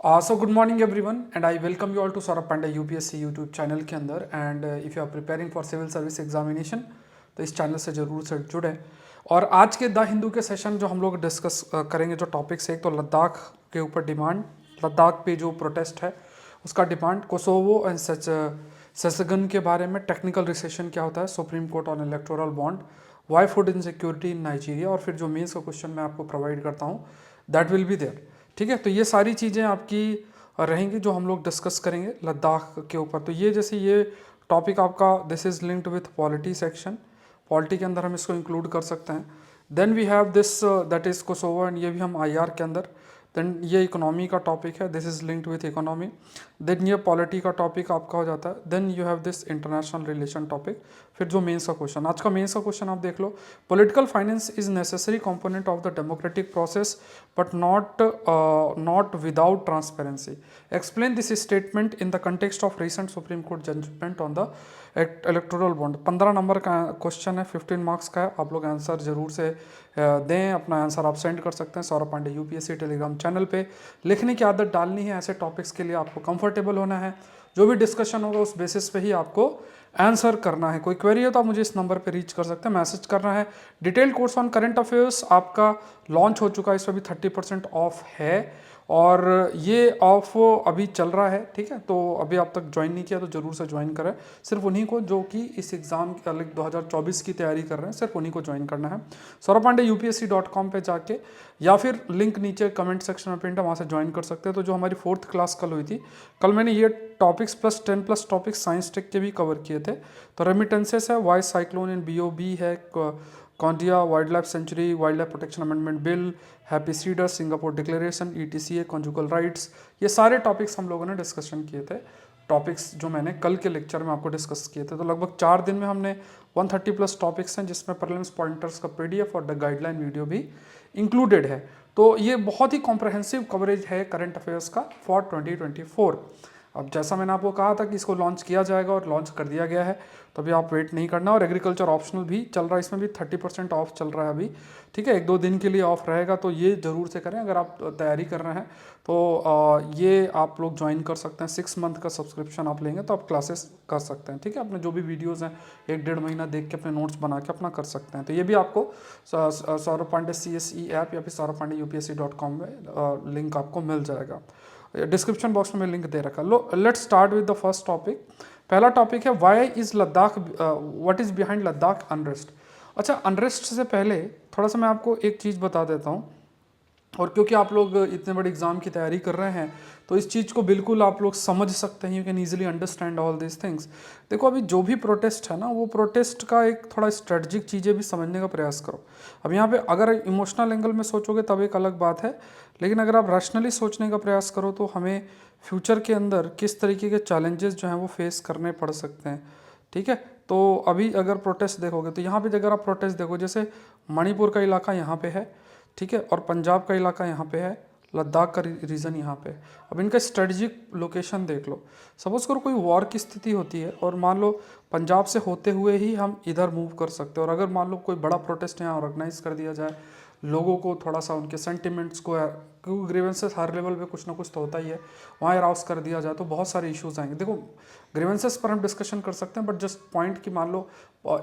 So good morning everyone and I welcome you all to Saurabh Pandey UPSC YouTube channel के अंदर। And if you are preparing for civil service examination तो इस channel से ज़रूर से जुड़ें। और आज के द हिंदू के सेशन जो हम लोग डिस्कस करेंगे, जो टॉपिक्स है, एक तो लद्दाख के ऊपर डिमांड, लद्दाख पे जो प्रोटेस्ट है उसका डिमांड, कोसोवो एंड सेसगन के बारे में, टेक्निकल रिसेशन क्या होता है, supreme court on electoral bond, why food insecurity in Nigeria, और फिर जो मेंस का क्वेश्चन मैं आपको प्रोवाइड करता हूँ दैट विल बी देयर। ठीक है, तो ये सारी चीज़ें आपकी रहेंगी जो हम लोग डिस्कस करेंगे लद्दाख के ऊपर। तो ये जैसे ये टॉपिक आपका this is linked with polity section, polity के अंदर हम इसको इंक्लूड कर सकते हैं। Then we have this that is Kosovo, and ये भी हम आईआर के अंदर। देन ये इकोनॉमी का टॉपिक है, this is linked with economy. Then ये पॉलिटी का टॉपिक आपका हो जाता है। Then you have this international relation topic. फिर जो मेंस का क्वेश्चन, आज का मेंस का क्वेश्चन आप देख लो, political finance is necessary component of the democratic process but not without transparency. Explain this statement in the context of recent supreme court judgement on the electoral bond. 15 number का question है, 15 marks का है। आप लोग answer जरूर से दें, अपना आंसर आप सेंड कर सकते हैं Saurabh Pandey UPSC telegram channel पे। लिखने की आदत डालनी है, ऐसे टॉपिक्स के लिए आपको कंफर्टेबल होना है। जो भी डिस्कशन होगा उस बेसिस पे ही आपको आंसर करना है। कोई क्वेरी हो तो आप मुझे इस नंबर पे रीच कर सकते हैं, मैसेज करना है। Detail course on current affairs आपका लॉन्च हो चुका है, इस पर भी 30% ऑफ है और ये ऑफ अभी चल रहा है। ठीक है, तो अभी आप तक ज्वाइन नहीं किया तो जरूर से ज्वाइन करें। सिर्फ उन्हीं को जो कि इस एग्जाम 2024 की तैयारी कर रहे हैं, सिर्फ उन्हीं को ज्वाइन करना है। सौरभ पांडे UPSC.com पे जाके, या फिर लिंक नीचे कमेंट सेक्शन में पिन है, वहाँ से ज्वाइन कर सकते हैं। तो जो हमारी 4th क्लास कल हुई थी, कल मैंने ये topics plus 10+ topics science tech के भी कवर किए थे। तो रेमिटेंसेस है, वाई साइक्लोन इन BOB है, कॉन्डिया wild life sanctuary, wild life protection amendment bill, happy seeder, Singapore declaration, ETCA, conjugal rights, ये सारे टॉपिक्स हम लोगों ने डिस्कशन किए थे। टॉपिक्स जो मैंने कल के लेक्चर में आपको डिस्कस किए थे। तो लगभग 4 दिन में हमने 130+ टॉपिक्स हैं, जिसमें प्रीलिम्स पॉइंटर्स का PDF और द गाइडलाइन वीडियो भी इंक्लूडेड है। तो ये बहुत ही कॉम्प्रहेंसिव कवरेज है करंट अफेयर्स का फॉर 2024। अब जैसा मैंने आपको कहा था कि इसको लॉन्च किया जाएगा और लॉन्च कर दिया गया है, तो अभी आप वेट नहीं करना। और एग्रीकल्चर ऑप्शनल भी चल रहा है, इसमें भी 30% ऑफ चल रहा है अभी। ठीक है, 1-2 दिन के लिए ऑफ रहेगा, तो ये जरूर से करें अगर आप तैयारी कर रहे हैं। तो ये आप लोग ज्वाइन कर सकते हैं। 6 मंथ का सब्सक्रिप्शन आप लेंगे तो आप क्लासेस कर सकते हैं। ठीक है, अपने जो भी वीडियोज़ हैं 1-1.5 महीना देख के अपने नोट्स बना के अपना कर सकते हैं। तो ये भी आपको सौरभ पांडे CSE ऐप या फिर सौरभ पांडे UPSC.com में लिंक आपको मिल जाएगा। डिस्क्रिप्शन बॉक्स में लिंक दे रखा। लो let's start with the first topic. पहला टॉपिक है why is Ladakh, what is behind Ladakh unrest. अच्छा, अनरेस्ट से पहले थोड़ा सा मैं आपको एक चीज़ बता देता हूँ, और क्योंकि आप लोग इतने बड़े एग्जाम की तैयारी कर रहे हैं तो इस चीज़ को बिल्कुल आप लोग समझ सकते हैं, you can easily understand all this things. देखो, अभी जो भी प्रोटेस्ट है ना, वो प्रोटेस्ट का एक थोड़ा स्ट्रेटजिक चीज़ें भी समझने का प्रयास करो। अब यहाँ पे अगर इमोशनल एंगल में सोचोगे तब एक अलग बात है, लेकिन अगर आप रैशनली सोचने का प्रयास करो तो हमें फ्यूचर के अंदर किस तरीके के चैलेंजेस जो हैं वो फेस करने पड़ सकते हैं। ठीक है, तो अभी अगर प्रोटेस्ट देखोगे तो यहाँ पे अगर आप प्रोटेस्ट देखो, जैसे मणिपुर का इलाका यहाँ पे है, ठीक है, और पंजाब का इलाका यहाँ पे है, लद्दाख का रीजन यहाँ पे। अब इनका स्ट्रेटजिक लोकेशन देख लो। सपोज करो कोई वॉर की स्थिति होती है और मान लो पंजाब से होते हुए ही हम इधर मूव कर सकते हैं, और अगर मान लो कोई बड़ा प्रोटेस्ट यहाँ ऑर्गेनाइज कर दिया जाए, लोगों को थोड़ा सा उनके सेंटिमेंट्स को, क्योंकि ग्रीवेंसेस हर लेवल पे कुछ ना कुछ तो होता ही है, वहाँ अराउज कर दिया जाए तो बहुत सारे इश्यूज आएंगे। देखो, ग्रीवेंसेस पर हम डिस्कशन कर सकते हैं, बट जस्ट पॉइंट कि मान लो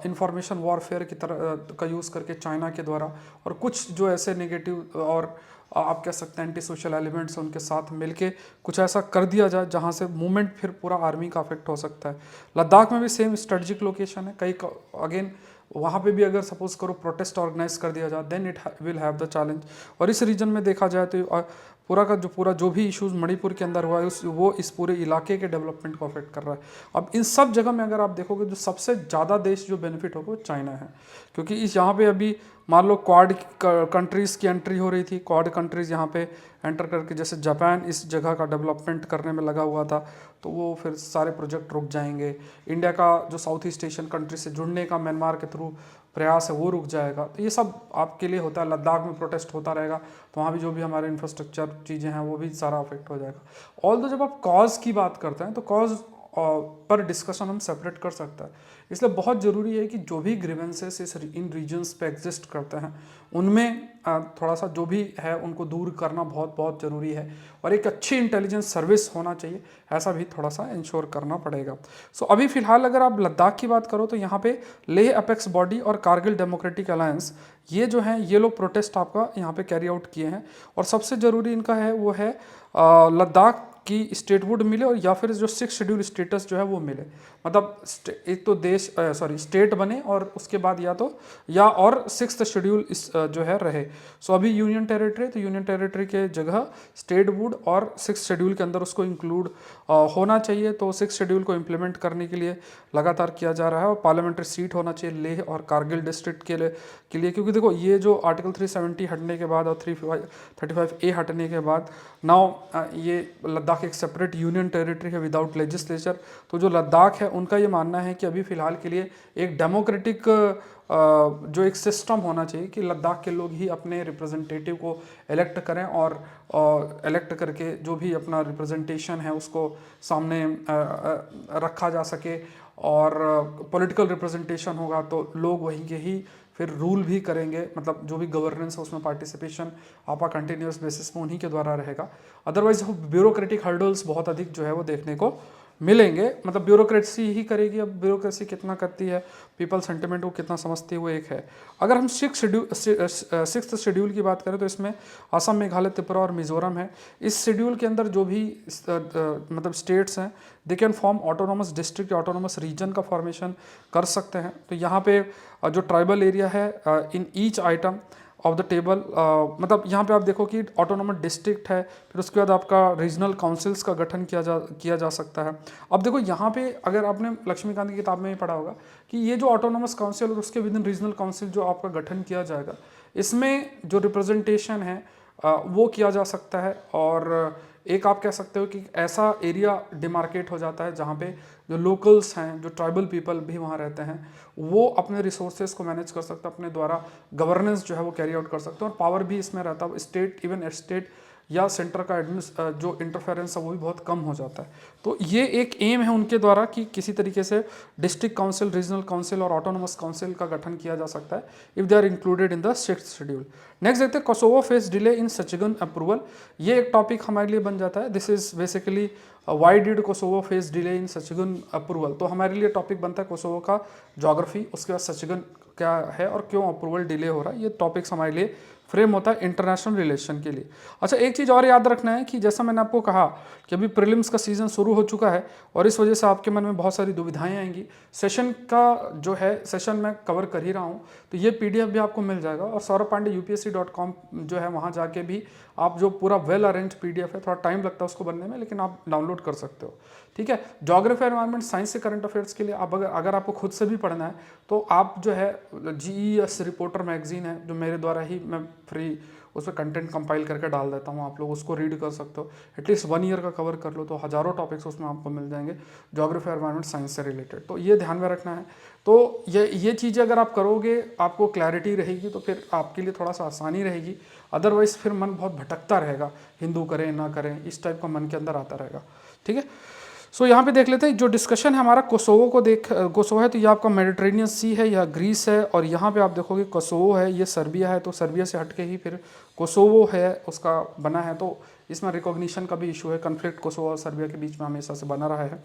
इंफॉर्मेशन वॉरफेयर की तरह का यूज़ करके चाइना के द्वारा, और कुछ जो ऐसे नेगेटिव और आप कह सकते हैं एंटी सोशल एलिमेंट्स उनके साथ मिलके कुछ ऐसा कर दिया जाए जहाँ से मूवमेंट फिर पूरा आर्मी का अफेक्ट हो सकता है। लद्दाख में भी सेम स्ट्रेटजिक लोकेशन है, कई अगेन वहाँ पे भी अगर सपोज करो प्रोटेस्ट ऑर्गेनाइज कर दिया जाए then it will have the challenge. और इस रीजन में देखा जाए तो पूरा का जो भी इश्यूज मणिपुर के अंदर हुआ है वो इस पूरे इलाके के डेवलपमेंट को अफेक्ट कर रहा है। अब इन सब जगह में अगर आप देखोगे जो सबसे ज़्यादा देश जो बेनिफिट होगा वो चाइना है, क्योंकि इस यहाँ पे अभी मान लो क्वाड कंट्रीज़ की एंट्री हो रही थी, क्वाड कंट्रीज़ यहाँ पे एंटर करके, जैसे जापान इस जगह का डेवलपमेंट करने में लगा हुआ था, तो वो फिर सारे प्रोजेक्ट रुक जाएंगे। इंडिया का जो साउथ ईस्ट एशियन कंट्री से जुड़ने का म्यांमार के थ्रू प्रयास है वो रुक जाएगा। तो ये सब आपके लिए होता है। लद्दाख में प्रोटेस्ट होता रहेगा तो वहाँ भी जो भी हमारे इंफ्रास्ट्रक्चर चीज़ें हैं वो भी सारा अफेक्ट हो जाएगा। ऑल दो जब आप कॉज की बात करते हैं तो कॉज पर डिस्कशन हम सेपरेट कर सकते हैं। इसलिए बहुत ज़रूरी है कि जो भी ग्रीवेंसेस इन रीजन्स पे एग्जिस्ट करते हैं उनमें थोड़ा सा जो भी है उनको दूर करना बहुत बहुत ज़रूरी है, और एक अच्छी इंटेलिजेंस सर्विस होना चाहिए, ऐसा भी थोड़ा सा इंश्योर करना पड़ेगा। सो अभी फ़िलहाल अगर आप लद्दाख की बात करो तो यहाँ पे लेह अपेक्स बॉडी और कारगिल डेमोक्रेटिक अलायंस ये जो हैं ये लोग प्रोटेस्ट आपका यहाँ पे कैरी आउट किए हैं, और सबसे ज़रूरी इनका है वो है लद्दाख की स्टेटहुड मिले और या फिर जो 6 शेड्यूल स्टेटस जो है वो मिले, मतलब एक तो देश स्टेट बने और उसके बाद या और 6th शेड्यूल जो है रहे। सो अभी यूनियन टेरिटरी, तो यूनियन टेरिटरी के जगह स्टेटहुड और 6th शेड्यूल के अंदर उसको इंक्लूड होना चाहिए। तो 6th शेड्यूल को इम्प्लीमेंट करने के लिए लगातार किया जा रहा है, और पार्लियामेंट्री सीट होना चाहिए लेह और कारगिल डिस्ट्रिक्ट के लिए क्योंकि देखो ये जो आर्टिकल 370 हटने के बाद और 335A हटने के बाद नाउ ये लद्दाख एक सेपरेट यूनियन टेरिटरी है विदाउट लेजिस्लेचर। तो जो लद्दाख है उनका ये मानना है कि अभी फ़िलहाल के लिए एक डेमोक्रेटिक जो एक सिस्टम होना चाहिए कि लद्दाख के लोग ही अपने रिप्रेजेंटेटिव को इलेक्ट करें, और इलेक्ट करके जो भी अपना रिप्रेजेंटेशन है उसको सामने रखा जा सके, और पॉलिटिकल रिप्रेजेंटेशन होगा तो लोग वहीं के ही फिर रूल भी करेंगे, मतलब जो भी गवर्नेंस है उसमें पार्टिसिपेशन आपका कंटिन्यूस बेसिस में उन्हीं के द्वारा रहेगा। अदरवाइज ब्यूरोक्रेटिक हर्डल्स बहुत अधिक जो है वो देखने को मिलेंगे, मतलब ब्यूरोक्रेसी ही करेगी। अब ब्यूरोक्रेसी कितना करती है, पीपल सेंटिमेंट को कितना समझती है, वो एक है। अगर हम 6th शेड्यूल की बात करें तो इसमें असम, मेघालय, त्रिपुरा और मिजोरम है। इस शेड्यूल के अंदर जो भी मतलब स्टेट्स हैं they can form autonomous district या ऑटोनोमस रीजन का फॉर्मेशन कर सकते हैं। तो यहाँ पे जो ट्राइबल एरिया है in each item of the table, मतलब यहाँ पे आप देखो कि ऑटोनोमस डिस्ट्रिक्ट है, फिर उसके बाद आपका रीजनल काउंसिल्स का गठन किया जा सकता है। अब देखो यहाँ पे अगर आपने लक्ष्मीकांत की किताब में ही पढ़ा होगा कि ये जो ऑटोनोमस काउंसिल और उसके विद इन रीजनल काउंसिल जो आपका गठन किया जाएगा, इसमें जो रिप्रेजेंटेशन है वो किया जा सकता है, और एक आप कह सकते हो कि ऐसा एरिया डिमार्केट हो जाता है जहाँ पे जो लोकल्स हैं, जो ट्राइबल पीपल भी वहाँ रहते हैं, वो अपने रिसोर्सेज को मैनेज कर सकते हैं, अपने द्वारा गवर्नेंस जो है वो कैरी आउट कर सकते हैं, और पावर भी इसमें रहता है। स्टेट, इवन स्टेट या सेंटर का जो इंटरफेरेंस है वो भी बहुत कम हो जाता है। तो ये एक एम है उनके द्वारा कि किसी तरीके से डिस्ट्रिक्ट काउंसिल, रीजनल काउंसिल और ऑटोनोमस काउंसिल का गठन किया जा सकता है if they are included in the 6th schedule. Next देखते हैं Kosovo face delay in Schengen approval. ये एक टॉपिक हमारे लिए बन जाता है। This is basically why did Kosovo face delay in Schengen approval. तो हमारे लिए टॉपिक बनता है कोसोवो का ज्योग्राफी, उसके बाद सचगन क्या है और क्यों अप्रूवल डिले हो रहा है। ये टॉपिक्स हमारे लिए फ्रेम होता है इंटरनेशनल रिलेशन के लिए। अच्छा, एक चीज़ और याद रखना है कि जैसा मैंने आपको कहा कि अभी प्रीलिम्स का सीज़न शुरू हो चुका है, और इस वजह से आपके मन में बहुत सारी दुविधाएं आएंगी। सेशन का जो है सेशन मैं कवर कर ही रहा हूँ, तो ये PDF भी आपको मिल जाएगा, और saurabh-pandey-upsc.com जो है वहाँ जाके भी आप जो पूरा वेल अरेंज PDF है, थोड़ा टाइम लगता है उसको बनने में, लेकिन आप डाउनलोड कर सकते हो। ठीक है, ज्योग्राफी, एनवायरनमेंट, साइंस से करंट अफेयर्स के लिए आप अगर आपको खुद से भी पढ़ना है तो आप जो है GES रिपोर्टर मैगजीन है जो मेरे द्वारा ही मैं फ्री उस पर कंटेंट कंपाइल करके डाल देता हूँ, आप लोग उसको रीड कर सकते हो। एटलीस्ट 1 ईयर का कवर कर लो तो हज़ारों टॉपिक्स उसमें आपको मिल जाएंगे ज्योग्राफी, एनवायरनमेंट, साइंस से रिलेटेड। तो ये ध्यान में रखना है। तो ये चीज़ें अगर आप करोगे, आपको क्लैरिटी रहेगी, तो फिर आपके लिए थोड़ा सा आसानी रहेगी। अदरवाइज फिर मन बहुत भटकता रहेगा, हिंदू करें ना करें, इस टाइप का मन के अंदर आता रहेगा। ठीक है, सो यहाँ पे देख लेते हैं जो डिस्कशन है हमारा कोसोवो कोसोवो है, तो ये आपका मेडिटेरेनियन सी है, यह ग्रीस है, और यहाँ पे आप देखोगे कोसोवो है, ये सर्बिया है, तो सर्बिया से हटके ही फिर कोसोवो है उसका बना है। तो इसमें रिकॉग्निशन का भी इशू है, कन्फ्लिक्ट कोसोवो और सर्बिया के बीच में हमेशा से बना रहा है,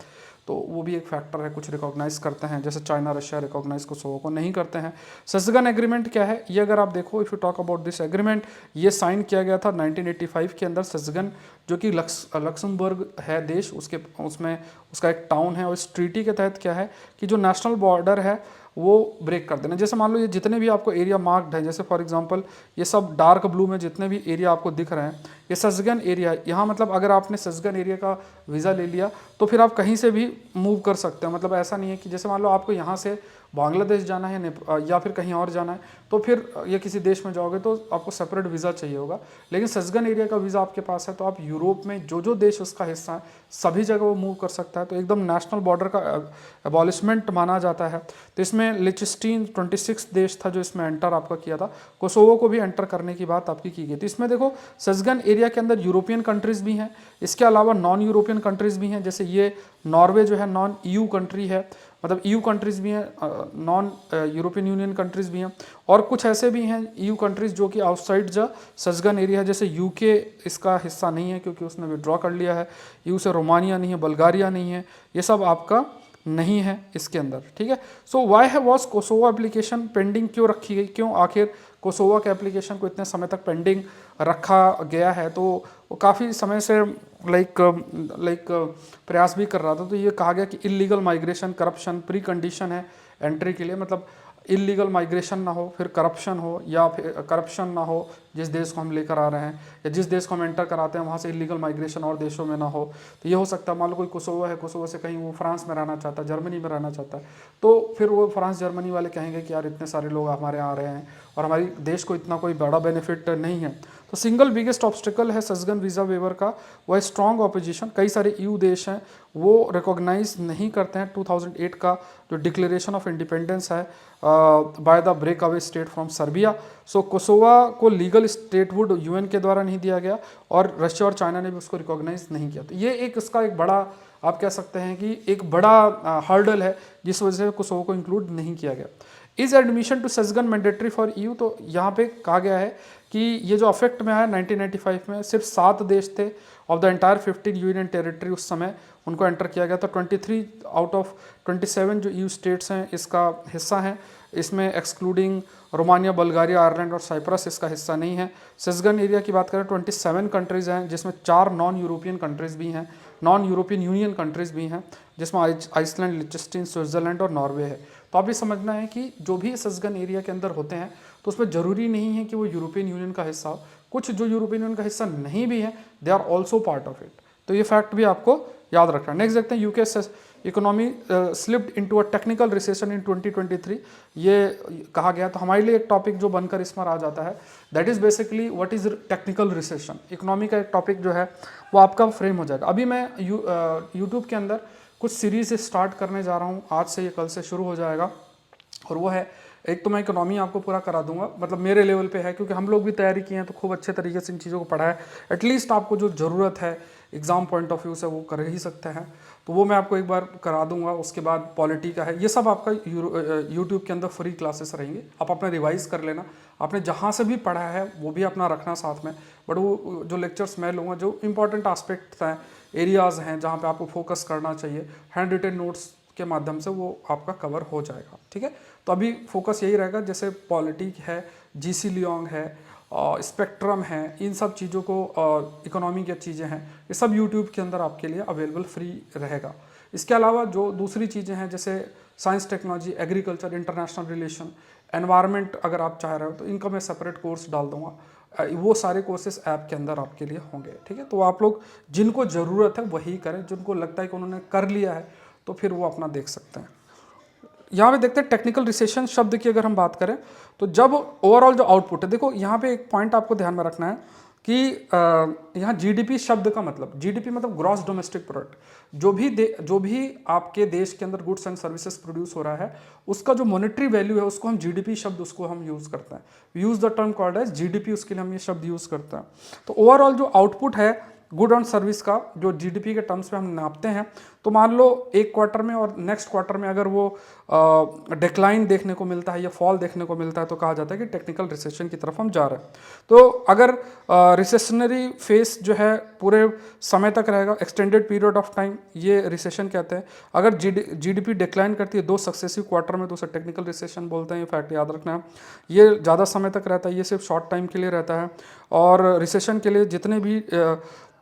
तो वो भी एक फैक्टर है। कुछ रिकॉग्नाइज करते हैं, जैसे चाइना, रशिया रिकॉग्नाइज कोसोवो को नहीं करते हैं। सजगन एग्रीमेंट क्या है, ये अगर आप देखो, if you talk about this agreement, ये साइन किया गया था 1985 के अंदर। सजगन जो कि लक्समबर्ग है देश, उसमें उसका एक टाउन है, और इस ट्रीटी के तहत क्या है कि जो नेशनल बॉर्डर है वो ब्रेक कर देना। जैसे मान लो ये जितने भी आपको एरिया मार्क्ड है, जैसे फॉर एग्जांपल ये सब डार्क ब्लू में जितने भी एरिया आपको दिख रहे हैं, ये सजगन एरिया, यहाँ मतलब अगर आपने सजगन एरिया का वीज़ा ले लिया तो फिर आप कहीं से भी मूव कर सकते हो। मतलब ऐसा नहीं है कि जैसे मान लो आपको यहाँ से बांग्लादेश जाना है या फिर कहीं और जाना है तो फिर या किसी देश में जाओगे तो आपको सेपरेट वीज़ा चाहिए होगा। लेकिन सजगन एरिया का वीज़ा आपके पास है तो आप यूरोप में जो जो देश उसका हिस्सा है सभी जगह वो मूव कर सकता है। तो एकदम नेशनल बॉर्डर का एबॉलिशमेंट माना जाता है। तो इसमें लिचस्टीन 26 देश था जो इसमें एंटर आपका किया था। कोसोवो को भी एंटर करने की बात आपकी की गई। तो इसमें देखो सजगन एरिया के अंदर यूरोपियन कंट्रीज़ भी हैं, इसके अलावा नॉन यूरोपियन कंट्रीज़ भी हैं। जैसे ये नॉर्वे जो है नॉन ईयू कंट्री है, मतलब ईयू कंट्रीज़ भी हैं, नॉन यूरोपियन यूनियन कंट्रीज़ भी हैं, और कुछ ऐसे भी हैं ईयू कंट्रीज़ जो कि आउटसाइड द सजगन एरिया है। जैसे यूके इसका हिस्सा नहीं है क्योंकि उसने विड्रॉ कर लिया है। ईयू से रोमानिया नहीं है, बल्गारिया नहीं है, ये सब आपका नहीं है इसके अंदर, ठीक है। सो वाई है वॉज कोसोवो एप्लीकेशन पेंडिंग क्यों रखी गई, क्यों आखिर कोसोवो के एप्लीकेशन को इतने समय तक पेंडिंग रखा गया है। तो वो काफ़ी समय से लाइक प्रयास भी कर रहा था। तो ये कहा गया कि illegal migration corruption pre condition है एंट्री के लिए, मतलब इलीगल माइग्रेशन ना हो, फिर करप्शन हो, या फिर करप्शन ना हो जिस देश को हम लेकर आ रहे हैं, या जिस देश को हम एंटर कराते हैं वहाँ से इलीगल माइग्रेशन और देशों में ना हो। तो ये हो सकता है मान लो कोई कोसोवो है, कोसोवो से कहीं वो फ्रांस में रहना चाहता है, जर्मनी में रहना चाहता है, तो फिर वो फ्रांस जर्मनी वाले कहेंगे कि यार इतने सारे लोग हमारे यहाँ आ रहे हैं और हमारी देश को इतना कोई बड़ा बेनिफिट नहीं है। तो सिंगल बिगेस्ट ऑब्स्टिकल है सजगन वीज़ा वेवर का वह स्ट्रॉन्ग ऑपोजिशन। कई सारे ईयू देश हैं वो रिकॉग्नाइज नहीं करते हैं 2008 का जो डिक्लेरेशन ऑफ इंडिपेंडेंस है by the breakaway state from Serbia. So Kosovo को लीगल स्टेटहुड यूएन के द्वारा नहीं दिया गया और रशिया और चाइना ने भी उसको रिकॉग्नाइज नहीं किया। तो ये एक इसका एक बड़ा आप कह सकते हैं कि एक बड़ा हर्डल है जिस वजह से कोसोवो को इंक्लूड नहीं किया गया। Is admission to Schengen mandatory for EU, तो यहाँ पे कहा गया है कि ये जो अफेक्ट में आया 1995 में सिर्फ 7 देश थे of the entire 15 union territory उस समय उनको एंटर किया गया था। 23 आउट ऑफ 27 जो ईयू स्टेट्स हैं इसका हिस्सा हैं, इसमें एक्सक्लूडिंग रोमानिया, बल्गारिया, आयरलैंड और साइप्रस इसका हिस्सा नहीं है। सजगन एरिया की बात करें 27 कंट्रीज़ हैं जिसमें 4 नॉन यूरोपियन कंट्रीज़ भी हैं, नॉन यूरोपियन यूनियन कंट्रीज़ भी हैं जिसमें आइसलैंड, लिechtenstein, स्विट्ज़रलैंड और नॉर्वे है। तो आप ये समझना है कि जो भी सजगन एरिया के अंदर होते हैं तो उसमें ज़रूरी नहीं है कि वो यूरोपियन यूनियन का हिस्सा हो, कुछ जो यूरोपियन यूनियन का हिस्सा नहीं भी है they are also part of it. तो ये फैक्ट भी आपको याद रखना है। नेक्स्ट देखते हैं UK economy slipped into a technical recession इन 2023, ये कहा गया। तो हमारे लिए एक टॉपिक जो बनकर इस पर आ जाता है that is basically what is technical recession. Economy का एक टॉपिक जो है वो आपका फ्रेम हो जाएगा। अभी मैं यूट्यूब के अंदर कुछ सीरीज स्टार्ट करने जा रहा हूँ, आज से, ये कल से शुरू हो जाएगा, और वो है एक तो मैं इकोनॉमी आपको पूरा करा दूंगा, मतलब मेरे लेवल पे है क्योंकि हम लोग भी तैयारी किए हैं तो खूब अच्छे तरीके से इन चीज़ों को पढ़ा है। एटलीस्ट आपको जो ज़रूरत है एग्ज़ाम पॉइंट ऑफ व्यू से वो कर ही सकते हैं, तो वो मैं आपको एक बार करा दूंगा। उसके बाद पॉलिटी का है, ये सब आपका यूट्यूब के अंदर फ्री क्लासेस रहेंगे, आप अपना रिवाइज़ कर लेना। आपने जहाँ से भी पढ़ा है वो भी अपना रखना साथ में, बट वो जो लेक्चर्स मैं लूँगा जो इंपॉर्टेंट आस्पेक्ट्स हैं, एरियाज़ हैं जहाँ पे आपको फोकस करना चाहिए, हैंड रिटन नोट्स के माध्यम से वो आपका कवर हो जाएगा, ठीक है। तो अभी फोकस यही रहेगा, जैसे पॉलिटिक है, जीसी लियोंग है, स्पेक्ट्रम है, इन सब चीज़ों को, इकोनॉमी की चीज़ें हैं, ये सब यूट्यूब के अंदर आपके लिए अवेलेबल फ्री रहेगा। इसके अलावा जो दूसरी चीज़ें हैं जैसे science, technology, agriculture, international relation, environment, अगर आप चाह रहे हो तो इनका मैं सेपरेट कोर्स डाल दूंगा। वो सारे कोर्सेस ऐप के अंदर आपके लिए होंगे, ठीक है। तो आप लोग जिनको ज़रूरत है वही करें, जिनको लगता है कि उन्होंने कर लिया है तो फिर वो अपना देख सकते हैं। यहाँ पे देखते हैं टेक्निकल रिसेशन शब्द की अगर हम बात करें तो जब ओवरऑल जो आउटपुट है, देखो यहाँ पे एक पॉइंट आपको ध्यान में रखना है कि यहाँ जीडीपी शब्द का मतलब, जीडीपी मतलब ग्रॉस डोमेस्टिक प्रोडक्ट, जो भी आपके देश के अंदर गुड्स एंड सर्विसेज प्रोड्यूस हो रहा है उसका जो मॉनेटरी वैल्यू है उसको हम जीडीपी शब्द उसको हम यूज़ करते हैं। Use the term called as GDP, उसके लिए हम ये शब्द यूज़ करते हैं। तो ओवरऑल जो आउटपुट है गुड ऑन सर्विस का जो जीडीपी के टर्म्स में हम नापते हैं, तो मान लो एक क्वार्टर में और नेक्स्ट क्वार्टर में अगर वो डिक्लाइन देखने को मिलता है या फॉल देखने को मिलता है तो कहा जाता है कि टेक्निकल रिसेशन की तरफ हम जा रहे हैं। तो अगर रिसेशनरी फेस जो है पूरे समय तक रहेगा, एक्सटेंडेड पीरियड ऑफ टाइम, ये रिसेशन कहते हैं। अगर जीडीपी डिक्लाइन करती है 2 सक्सेसिव क्वार्टर में तो उसे टेक्निकल रिसेशन बोलते हैं। ये फैक्ट याद रखना है, ये ज़्यादा समय तक रहता है, ये सिर्फ शॉर्ट टाइम के लिए रहता है। और रिसेशन के लिए जितने भी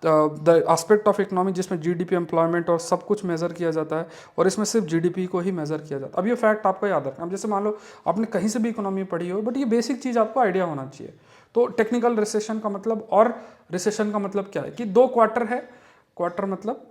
द एस्पेक्ट ऑफ इकोनॉमी जिसमें जीडीपी, एम्प्लॉयमेंट और सब कुछ मेज़र किया जाता है, और इसमें सिर्फ जीडीपी को ही मेज़र किया जाता है। अब ये फैक्ट आपको याद रखना। अब जैसे मान लो आपने कहीं से भी इकोनॉमी पढ़ी हो, बट ये बेसिक चीज़ आपको आइडिया होना चाहिए। तो टेक्निकल रिसेशन का मतलब और रिसेशन का मतलब क्या है कि 2 क्वार्टर है, क्वार्टर मतलब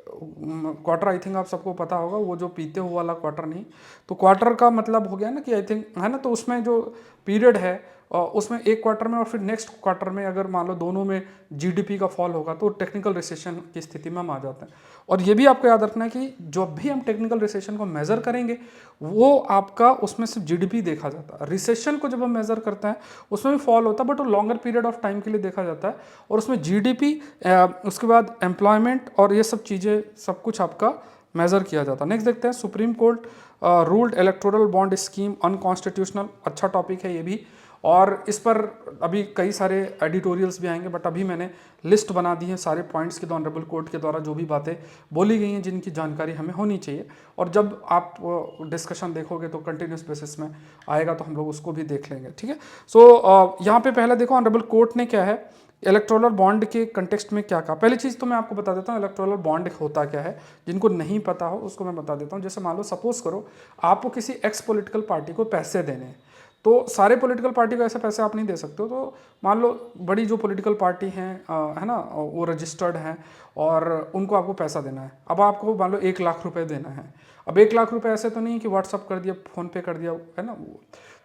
क्वार्टर आई थिंक आप सबको पता होगा, वो जो पीते हुए वाला क्वार्टर नहीं, तो क्वार्टर का मतलब हो गया ना कि आई थिंक है ना, तो उसमें जो पीरियड है उसमें एक क्वार्टर में और फिर नेक्स्ट क्वार्टर में अगर मान लो दोनों में जीडीपी का फॉल होगा तो टेक्निकल रिसेशन की स्थिति में हम आ जाते हैं। और ये भी आपको याद रखना है कि जब भी हम टेक्निकल रिसेशन को मेजर करेंगे वो आपका उसमें सिर्फ जीडीपी देखा जाता है। रिसेशन को जब हम मेजर करते हैं उसमें भी फॉल होता है बट वो लॉन्गर पीरियड ऑफ टाइम के लिए देखा जाता है, और उसमें जीडीपी उसके बाद एम्प्लॉयमेंट और ये सब चीज़ें सब कुछ आपका मेजर किया जाता है। नेक्स्ट देखते हैं, supreme court ruled electoral bond scheme unconstitutional. अच्छा टॉपिक है ये भी, और इस पर अभी कई सारे एडिटोरियल्स भी आएंगे, बट अभी मैंने लिस्ट बना दी है सारे पॉइंट्स की, ऑनरेबल कोर्ट के द्वारा जो भी बातें बोली गई हैं जिनकी जानकारी हमें होनी चाहिए, और जब आप डिस्कशन देखोगे तो कंटिन्यूस बेसिस में आएगा तो हम लोग उसको भी देख लेंगे। ठीक है, सो यहाँ पे पहले देखो ऑनरेबल कोर्ट ने क्या है इलेक्टोरल बॉन्ड के कंटेक्स्ट में क्या कहा। पहली चीज़ तो मैं आपको बता देता हूँ इलेक्टोरल बॉन्ड होता क्या है, जिनको नहीं पता हो उसको मैं बता देता हूँ। जैसे मान लो सपोज करो आपको किसी एक्स पॉलिटिकल पार्टी को पैसे देने हैं, तो सारे पॉलिटिकल पार्टी को ऐसे पैसे आप नहीं दे सकते हो। तो मान लो बड़ी जो पॉलिटिकल पार्टी हैं है ना, वो रजिस्टर्ड हैं और उनको आपको पैसा देना है। अब आपको मान लो 1 लाख रुपए देना है। अब 1 लाख रुपए ऐसे तो नहीं कि व्हाट्सअप कर दिया, फ़ोन पे कर दिया, है ना।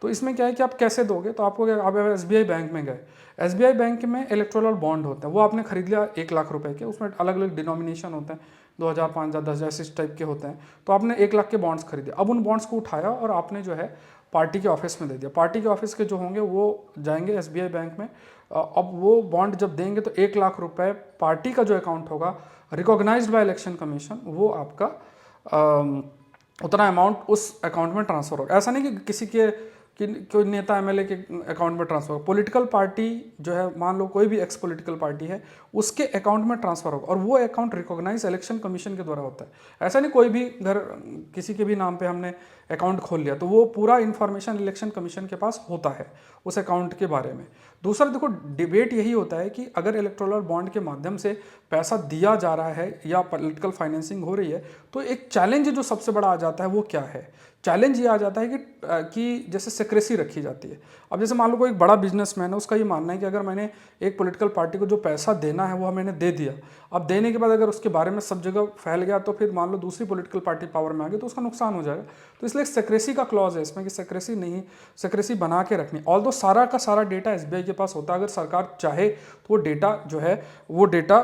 तो इसमें क्या है कि आप कैसे दोगे, तो आपको आप एसबीआई बैंक में गए, एसबीआई बैंक में इलेक्टोरल बॉन्ड होते हैं, वो आपने खरीद लिया 1 लाख रुपए के, उसमें अलग अलग डिनोमिनेशन होते हैं, 2000, 5000, 10,000 इस टाइप के होते हैं। तो आपने 1 लाख के बॉन्ड्स खरीदे, अब उन बॉन्ड्स को उठाया और आपने जो है पार्टी के ऑफिस में दे दिया। पार्टी के ऑफिस के जो होंगे वो जाएंगे एसबीआई बैंक में, अब वो बॉन्ड जब देंगे तो 1 लाख रुपए पार्टी का जो अकाउंट होगा रिकॉग्नाइज्ड बाय इलेक्शन कमीशन, वो आपका उतना अमाउंट उस अकाउंट में ट्रांसफर होगा। ऐसा नहीं कि किसी के कोई नेता एमएलए के अकाउंट में ट्रांसफर होगा, पॉलिटिकल पार्टी जो है मान लो कोई भी एक्स पॉलिटिकल पार्टी है उसके अकाउंट में ट्रांसफर होगा, और वो अकाउंट रिकॉग्नाइज इलेक्शन कमीशन के द्वारा होता है। ऐसा नहीं कोई भी घर किसी के भी नाम पे हमने अकाउंट खोल लिया, तो वो पूरा इन्फॉर्मेशन इलेक्शन कमीशन के पास होता है उस अकाउंट के बारे में। दूसरा देखो डिबेट यही होता है कि अगर इलेक्टोरल बॉन्ड के माध्यम से पैसा दिया जा रहा है या पॉलिटिकल फाइनेंसिंग हो रही है, तो एक चैलेंज जो सबसे बड़ा आ जाता है वो क्या है। चैलेंज ये आ जाता है कि जैसे सिक्रेसी रखी जाती है। अब जैसे मान लो कोई बड़ा बिजनेसमैन है, उसका ये मानना है कि अगर मैंने एक पॉलिटिकल पार्टी को जो पैसा देना है वो मैंने दे दिया, अब देने के बाद अगर उसके बारे में सब जगह फैल गया तो फिर मान लो दूसरी पॉलिटिकल पार्टी पावर में आ गई तो उसका नुकसान हो जाएगा। तो इसलिए सेक्रेसी का क्लॉज है इसमें कि सेक्रेसी नहीं, सेक्रेसी बना के रखनी। ऑल्दो सारा का सारा डेटा एसबीआई के पास होता है, अगर सरकार चाहे तो वो डेटा जो है वो डेटा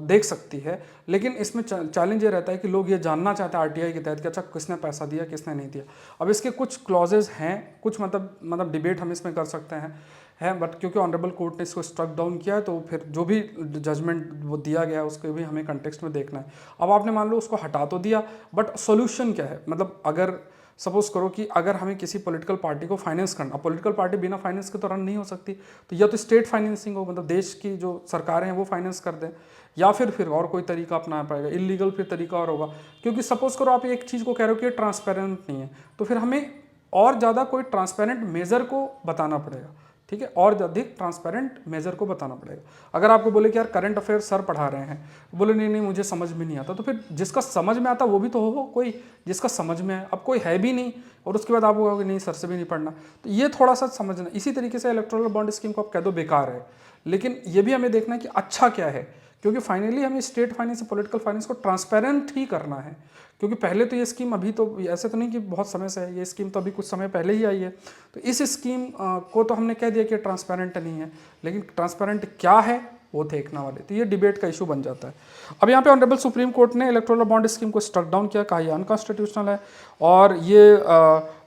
देख सकती है, लेकिन इसमें चैलेंज ये रहता है कि लोग ये जानना चाहते हैं आरटीआई के तहत कि अच्छा किसने पैसा दिया किसने नहीं दिया। अब इसके कुछ क्लॉजेज हैं, कुछ मतलब डिबेट हम इसमें कर सकते हैं बट क्योंकि ऑनरेबल कोर्ट ने इसको स्ट्रक डाउन किया है तो फिर जो भी जजमेंट वो दिया गया है उसके भी हमें कंटेक्स्ट में देखना है। अब आपने मान लो उसको हटा तो दिया, बट सॉल्यूशन क्या है, मतलब अगर सपोज करो कि अगर हमें किसी पॉलिटिकल पार्टी को फाइनेंस करना, पॉलिटिकल पार्टी बिना फाइनेंस के तो रन नहीं हो सकती, तो या तो स्टेट फाइनेंसिंग हो, मतलब देश की जो सरकारें हैं वो फाइनेंस कर दें, या फिर और कोई तरीका अपनाना पड़ेगा, इलीगल फिर तरीका और होगा। क्योंकि सपोज करो आप एक चीज़ को कह रहे हो कि ट्रांसपेरेंट नहीं है, तो फिर हमें और ज़्यादा कोई ट्रांसपेरेंट मेजर को बताना पड़ेगा। ठीक है, और अधिक ट्रांसपेरेंट मेजर को बताना पड़ेगा। अगर आपको बोले कि यार करंट अफेयर सर पढ़ा रहे हैं, बोले नहीं नहीं मुझे समझ में नहीं आता, तो फिर जिसका समझ में आता वो भी तो हो कोई जिसका समझ में है। अब कोई है भी नहीं और उसके बाद आप कहोगे नहीं सर से भी नहीं पढ़ना, तो ये थोड़ा सा समझना। इसी तरीके से इलेक्टोरल बॉन्ड स्कीम को आप कह दो बेकार है, लेकिन ये भी हमें देखना है कि अच्छा क्या है, क्योंकि फाइनली हमें स्टेट फाइनेंस पॉलिटिकल फाइनेंस को ट्रांसपेरेंट ही करना है। क्योंकि पहले तो ये स्कीम अभी तो ऐसे तो नहीं कि बहुत समय से है, ये स्कीम तो अभी कुछ समय पहले ही आई है, तो इस स्कीम को तो हमने कह दिया कि ट्रांसपेरेंट नहीं है, लेकिन ट्रांसपेरेंट क्या है वो देखना वाले, तो ये डिबेट का इशू बन जाता है। अब यहाँ पे ऑनरेबल सुप्रीम कोर्ट ने इलेक्टोरल बॉन्ड स्कीम को स्ट्रक डाउन किया, कहा ये अनकॉन्स्टिट्यूशनल है, और ये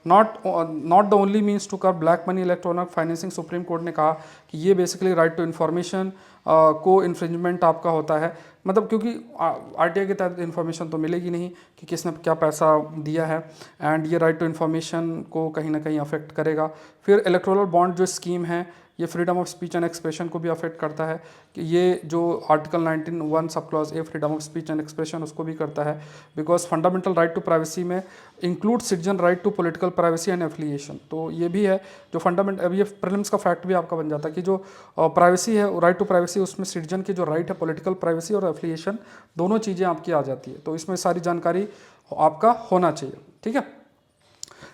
not the only means to curb black money electronic financing. Supreme court ने कहा कि ये बेसिकली राइट टू इन्फॉर्मेशन को इन्फ्रिंजमेंट आपका होता है, मतलब क्योंकि आरटीआई के तहत इन्फॉर्मेशन तो मिलेगी नहीं कि किसने क्या पैसा दिया है, एंड ये राइट टू इन्फॉर्मेशन को कहीं ना कहीं अफेक्ट करेगा। फिर इलेक्टोरल बॉन्ड जो स्कीम है ये freedom of speech and expression को भी अफेक्ट करता है, कि ये जो article 19(1) sub clause a freedom of speech and expression उसको भी करता है, because fundamental right to privacy में include citizen right to political privacy and affiliation. तो ये भी है जो फंडामेंट, अब ये प्रीलिम्स का फैक्ट भी आपका बन जाता है कि जो प्राइवेसी है, राइट टू प्राइवेसी, उसमें सिटीजन की जो राइट है पॉलिटिकल प्राइवेसी और एफिलिएशन दोनों चीज़ें आपकी आ जाती है, तो इसमें सारी जानकारी आपका होना चाहिए। ठीक है,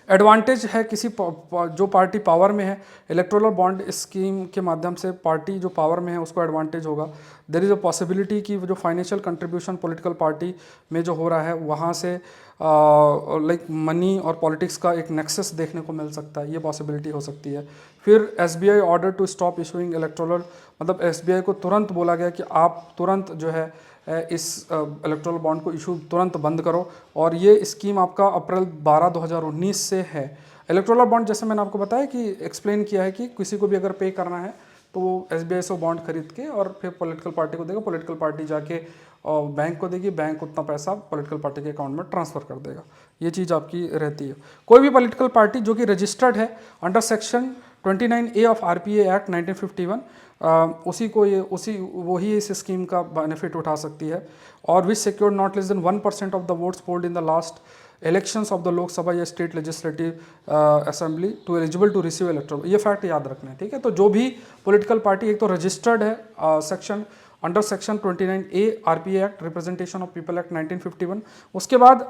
एडवांटेज है किसी जो पार्टी पावर में है, इलेक्टोरल बॉन्ड स्कीम के माध्यम से पार्टी जो पावर में है उसको एडवांटेज होगा। देयर इज़ अ पॉसिबिलिटी कि जो फाइनेंशियल कंट्रीब्यूशन पॉलिटिकल पार्टी में जो हो रहा है वहाँ से लाइक मनी और पॉलिटिक्स का एक नेक्सस देखने को मिल सकता है, ये पॉसिबिलिटी हो सकती है। फिर SBI order to stop issuing electoral, मतलब एसबीआई को तुरंत बोला गया कि आप तुरंत जो है इस इलेक्टोरल बॉन्ड को इशू तुरंत बंद करो, और ये स्कीम आपका अप्रैल 12 2019 से है। इलेक्टोरल बॉन्ड जैसे मैंने आपको बताया कि एक्सप्लेन किया है कि किसी को भी अगर पे करना है तो वो एसबीआई से बॉन्ड खरीद के और फिर पॉलिटिकल पार्टी को देगा, पॉलिटिकल पार्टी जाके बैंक को देगी, बैंक उतना पैसा पॉलिटिकल पार्टी के अकाउंट में ट्रांसफ़र कर देगा। ये चीज़ आपकी रहती है। कोई भी पॉलिटिकल पार्टी जो कि रजिस्टर्ड है under section 29A of RPA act 1951, उसी को ये वही इस स्कीम का बेनिफिट उठा सकती है। और which secured not less than 1% of the votes polled in the last elections of the Lok Sabha या state legislative assembly to eligible to receive electoral, ये फैक्ट याद रखना है, ठीक है। तो जो भी पॉलिटिकल पार्टी एक तो रजिस्टर्ड है section under section 29A RPA act representation of people act 1951, उसके बाद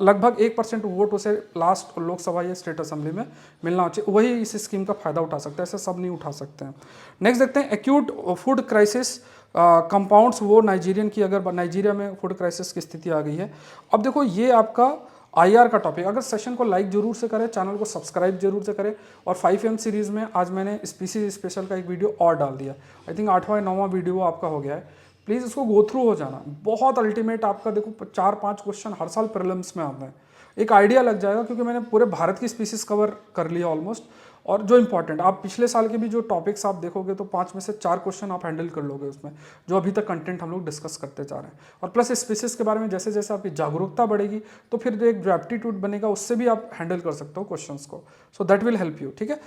लगभग 1% वोट उसे लास्ट लोकसभा या स्टेट असेंबली में मिलना चाहिए, वही इस स्कीम का फायदा उठा सकता है, ऐसे सब नहीं उठा सकते हैं। नेक्स्ट देखते हैं एक्यूट फूड क्राइसिस कंपाउंड्स वो नाइजीरियन की, अगर नाइजीरिया में फूड क्राइसिस की स्थिति आ गई है। अब देखो ये आपका आईआर का टॉपिक, अगर सेशन को लाइक जरूर से करें, चैनल को सब्सक्राइब जरूर से करें। और 5M सीरीज़ में आज मैंने स्पीसीज स्पेशल का एक वीडियो और डाल दिया, आई थिंक 8वां या 9वां वीडियो आपका हो गया है। प्लीज़ इसको गो थ्रू हो जाना, बहुत अल्टीमेट आपका देखो 4-5 क्वेश्चन हर साल प्रीलिम्स में आते हैं, एक आइडिया लग जाएगा क्योंकि मैंने पूरे भारत की स्पीसीज कवर कर लिया ऑलमोस्ट। और जो इंपॉर्टेंट आप पिछले साल के भी जो टॉपिक्स आप देखोगे तो 5 में से 4 क्वेश्चन आप हैंडल कर लोगे उसमें, जो अभी तक कंटेंट हम लोग डिस्कस करते जा रहे हैं। और प्लस स्पीसीज के बारे में जैसे जैसे आपकी जागरूकता बढ़ेगी तो फिर जो एक जो एप्टीट्यूड बनेगा उससे भी आप हैंडल कर सकते हो क्वेश्चंस को, so that will help you, ठीक है।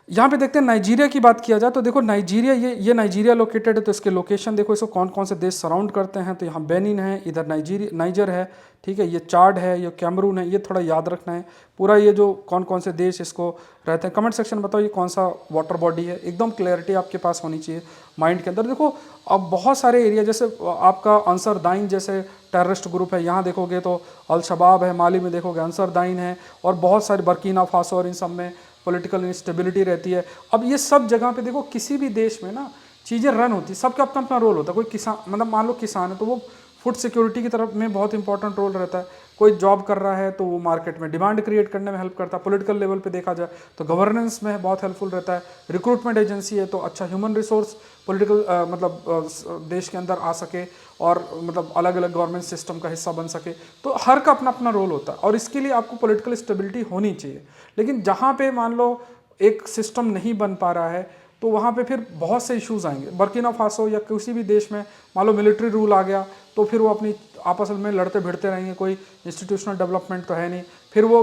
यहाँ पे देखते हैं नाइजीरिया की बात किया जाए तो देखो नाइजीरिया, ये नाइजीरिया लोकेटेड है, तो इसके लोकेशन देखो, इसको कौन कौन से देश सराउंड करते हैं। तो यहाँ बेनिन है, इधर नाइजर है, ठीक है, ये चाड है, ये कैमरून है, ये थोड़ा याद रखना है पूरा, ये जो कौन कौन से देश इसको रहते हैं। कमेंट सेक्शन में बताओ ये कौन सा वाटर बॉडी है, एकदम क्लैरिटी आपके पास होनी चाहिए माइंड के अंदर। देखो अब बहुत सारे एरिया, जैसे आपका अंसर दाइन जैसे टेररिस्ट ग्रुप है, यहाँ देखोगे तो अल शबाब है, माली में देखोगे अंसर दाइन है, और बहुत सारे बर्किना फासो और इन सब में पॉलिटिकल इंस्टेबिलिटी रहती है। अब ये सब जगह पे देखो किसी भी देश में ना चीज़ें रन होती, सबका अपना अपना रोल होता है। कोई किसान, मतलब मान लो किसान है तो वो फूड सिक्योरिटी की तरफ में बहुत इंपॉर्टेंट रोल रहता है। कोई जॉब कर रहा है तो वो मार्केट में डिमांड क्रिएट करने में हेल्प करता है। पॉलिटिकल लेवल पे देखा जाए तो गवर्नेंस में बहुत हेल्पफुल रहता है। रिक्रूटमेंट एजेंसी है तो अच्छा ह्यूमन रिसोर्स पॉलिटिकल मतलब देश के अंदर आ सके और मतलब अलग अलग गवर्नमेंट सिस्टम का हिस्सा बन सके, तो हर का अपना अपना रोल होता है और इसके लिए आपको पॉलिटिकल स्टेबिलिटी होनी चाहिए। लेकिन जहाँ पे मान लो एक सिस्टम नहीं बन पा रहा है तो वहाँ पे फिर बहुत से इश्यूज आएंगे। बर्किना फासो या किसी भी देश में मान लो मिलिट्री रूल आ गया तो फिर वो अपनी आपस में लड़ते भिड़ते रहेंगे, कोई इंस्टीट्यूशनल डेवलपमेंट तो है नहीं। फिर वो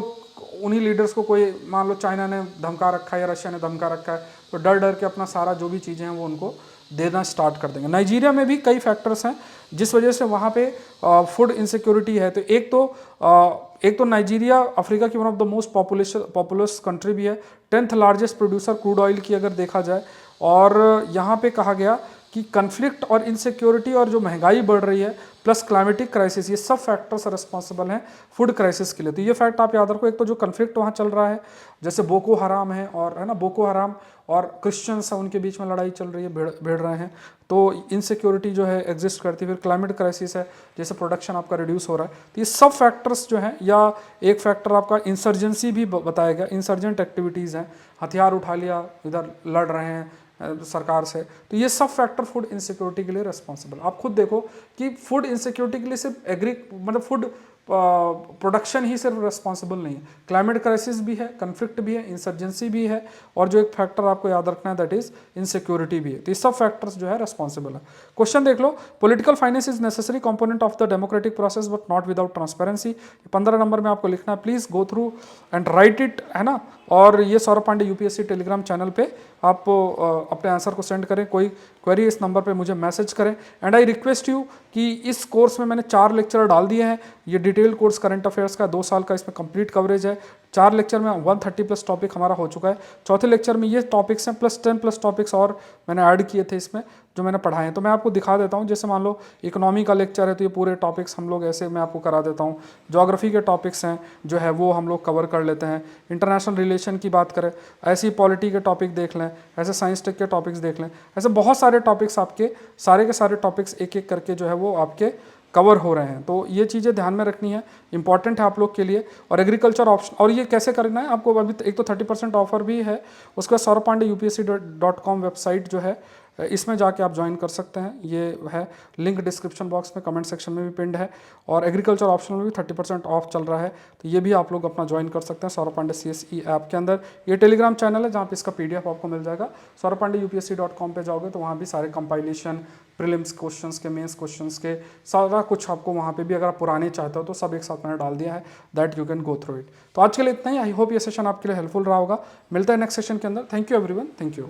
उन्हीं लीडर्स को कोई मान लो चाइना ने धमका रखा है या रशिया ने धमका रखा है तो डर डर के अपना सारा जो भी चीज़ें हैं वो उनको देना स्टार्ट कर देंगे। नाइजीरिया में भी कई फैक्टर्स हैं जिस वजह से वहाँ पे फूड इनसिक्योरिटी है। तो एक तो नाइजीरिया अफ्रीका की one of the most populous country भी है, 10th largest producer crude oil की अगर देखा जाए। और यहाँ पे कहा गया कि कन्फ्लिक्ट और इनसिक्योरिटी और जो महंगाई बढ़ रही है प्लस क्लाइमेटिक क्राइसिस, ये सब फैक्टर्स रिस्पॉन्सिबल हैं फूड क्राइसिस के लिए। तो ये फैक्ट आप याद रखो। एक तो जो कन्फ्लिक्ट वहाँ चल रहा है जैसे बोको हराम है, और है ना, बोको हराम और क्रिश्चियंस हैं उनके बीच में लड़ाई चल रही है, भिड़ रहे हैं, तो इनसिक्योरिटी जो है एग्जिस्ट करती है। फिर क्लाइमेट क्राइसिस है, जैसे प्रोडक्शन आपका रिड्यूस हो रहा है। तो ये सब फैक्टर्स जो हैं, या एक फैक्टर आपका इंसर्जेंसी भी बताया गया, इंसर्जेंट एक्टिविटीज़ हैं, हथियार उठा लिया, इधर लड़ रहे हैं सरकार से, तो ये सब फैक्टर फूड इनसिक्योरिटी के लिए रिस्पॉन्सिबल। आप खुद देखो कि फूड इनसिक्योरिटी के लिए सिर्फ मतलब फूड प्रोडक्शन ही सिर्फ रिस्पॉन्सिबल नहीं है, क्लाइमेट क्राइसिस भी है, कन्फ्लिक्ट भी है, इंसर्जेंसी भी है, और जो एक फैक्टर आपको याद रखना है दैट इज इनसिक्योरिटी भी है। तो ये सब फैक्टर्स जो है रिस्पॉन्सिबल है। क्वेश्चन देख लो, political finance is necessary component of the democratic process but not without transparency. 15 number में आपको लिखना है, please go through and write it, है ना। और ये Saurabh Pandey UPSC telegram channel पे आप अपने आंसर को सेंड करें, कोई क्वेरी इस नंबर पे मुझे मैसेज करें। एंड आई रिक्वेस्ट यू कि इस कोर्स में मैंने 4 लेक्चर डाल दिए हैं। ये डिटेल कोर्स करंट अफेयर्स का 2 साल का इसमें कंप्लीट कवरेज है। 4 लेक्चर में 130 प्लस टॉपिक हमारा हो चुका है। चौथे लेक्चर में ये टॉपिक्स हैं प्लस 10 प्लस टॉपिक्स और मैंने ऐड किए थे इसमें जो मैंने पढ़ाए हैं। तो मैं आपको दिखा देता हूँ, जैसे मान लो इकोनॉमी का लेक्चर है तो ये पूरे टॉपिक्स हम लोग ऐसे मैं आपको करा देता हूँ। ज्योग्राफी के टॉपिक्स हैं जो है वो हम लोग कवर कर लेते हैं। इंटरनेशनल रिलेशन की बात करें, ऐसी पॉलिटी के टॉपिक देख लें, ऐसे साइंस टेक के टॉपिक्स देख लें, ऐसे बहुत सारे टॉपिक्स आपके सारे के सारे टॉपिक्स एक एक करके जो है वो आपके कवर हो रहे हैं। तो ये चीज़ें ध्यान में रखनी है, इंपॉर्टेंट है आप लोग के लिए। और एग्रीकल्चर ऑप्शन, और ये कैसे करना है आपको, अभी एक तो 30% ऑफर भी है, उसके बाद saurabh.pandey.upsc.com वेबसाइट जो है इसमें जाके आप ज्वाइन कर सकते हैं। ये है लिंक डिस्क्रिप्शन बॉक्स में, कमेंट सेक्शन में भी पिंड है। और एग्रीकल्चर ऑप्शन में भी 30% ऑफ चल रहा है, तो ये भी आप लोग अपना ज्वाइन कर सकते हैं सौरभ पांडे CSE ऐप के अंदर। ये टेलीग्राम चैनल है जहाँ पे इसका PDF आपको मिल जाएगा। saurabh.pandey.upsc.com पे जाओगे तो वहाँ भी सारे कंपाइलेशन, प्रीलिम्स क्वेश्चंस के, मेंस क्वेश्चंस के, सारा कुछ आपको वहाँ पे भी, अगर आप पुराने चाहते हो तो सब एक साथ मैंने डाल दिया है, that you can go through it. तो आज के लिए इतना ही। आई होप ये सेशन आपके लिए हेल्पफुल रहा होगा। मिलता है नेक्स्ट सेशन के अंदर। Thank you everyone, thank you.